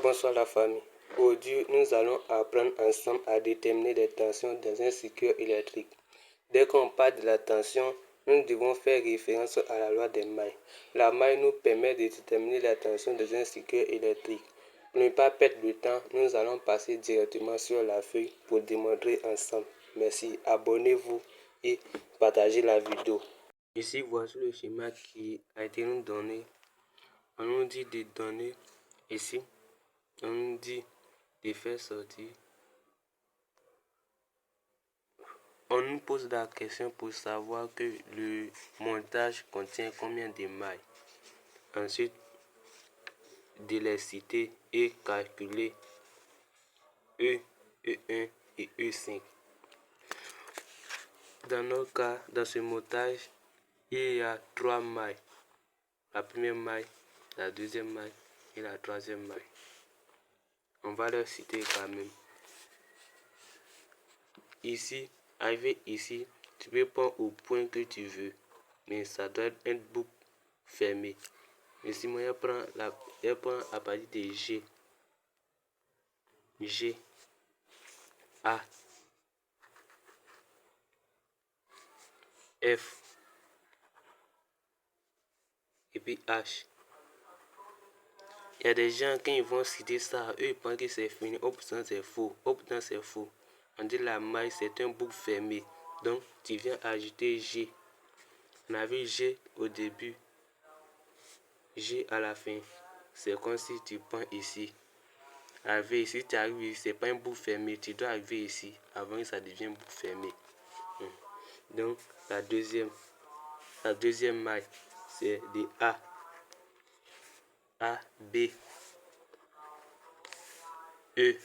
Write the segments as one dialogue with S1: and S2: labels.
S1: Bonsoir la famille. Aujourd'hui, nous allons apprendre ensemble à déterminer les tensions dans un circuit électrique. Dès qu'on parle de la tension, nous devons faire référence à la loi des mailles. La maille nous permet de déterminer la tension dans un circuit électrique. Pour ne pas perdre de temps, nous allons passer directement sur la feuille pour démontrer ensemble. Merci, abonnez-vous et partagez la vidéo. Ici, voici le schéma qui a été nous donné. On nous dit de donner ici. On nous dit de faire sortir. On nous pose la question pour savoir que le montage contient combien de mailles. Ensuite, de les citer et calculer E, E1 et E5. Dans notre cas, dans ce montage, il y a 3 mailles. La première maille, la deuxième maille et la troisième maille. On va les citer quand même. Ici, arrivé ici, tu peux prendre au point que tu veux, mais ça doit être une boucle fermée. Ici, moi, je prends à partir de G, A, F, et puis H. Il y a des gens, quand ils vont citer ça, eux, ils pensent que c'est fini. Oh putain, c'est faux. Oh putain, c'est faux. On dit la maille, c'est un boucle fermée. Donc, tu viens ajouter G. On avait G au début, G à la fin. C'est comme si tu prends ici. Arriver ici, tu arrives ici, c'est pas un boucle fermé. Tu dois arriver ici avant que ça devienne boucle fermée. Donc, la deuxième maille, c'est de A, B, E,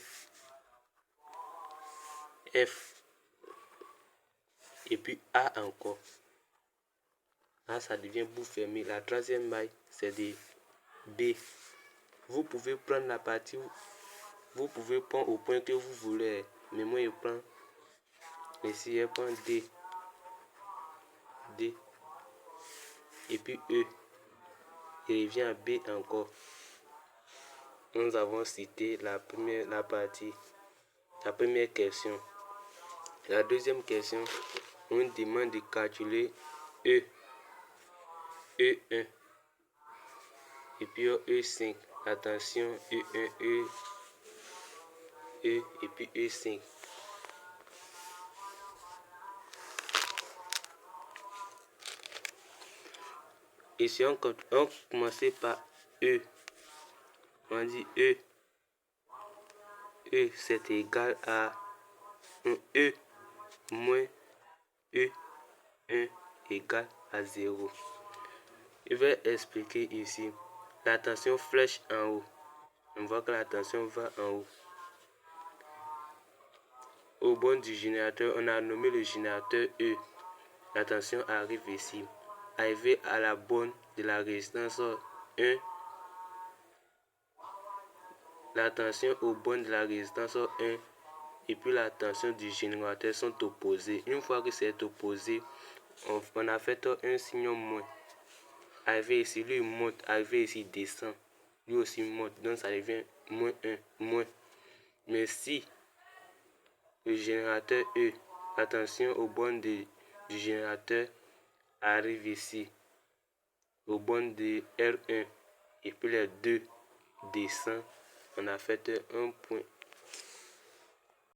S1: F, et puis A encore. Là, ça devient boucle fermée. La troisième maille, c'est de B. Vous pouvez prendre la partie, vous pouvez prendre au point que vous voulez. Mais moi, je prends ici, je prends D, et puis E. Il revient à B encore. Nous avons cité la première question. La deuxième question, on demande de calculer E1 et puis E5. Attention, E1, E et puis E5. Ici, on commence par E. On dit E. E, c'est égal à E moins E1 égale à 0. Je vais expliquer ici. La tension flèche en haut. On voit que la tension va en haut. Au bord du générateur, on a nommé le générateur E. La tension arrive ici. Arrivé à la borne de la résistance 1. La tension au borne de la résistance 1 et puis la tension du générateur sont opposées. Une fois que c'est opposé, on a fait un signe moins. Arrivé ici, lui monte, arrivé ici, descend. Lui aussi monte, donc ça devient moins 1, moins. Mais si le générateur E, la tension au borne du générateur arrive ici, au borne de R1, et puis les deux descendent, on a fait un point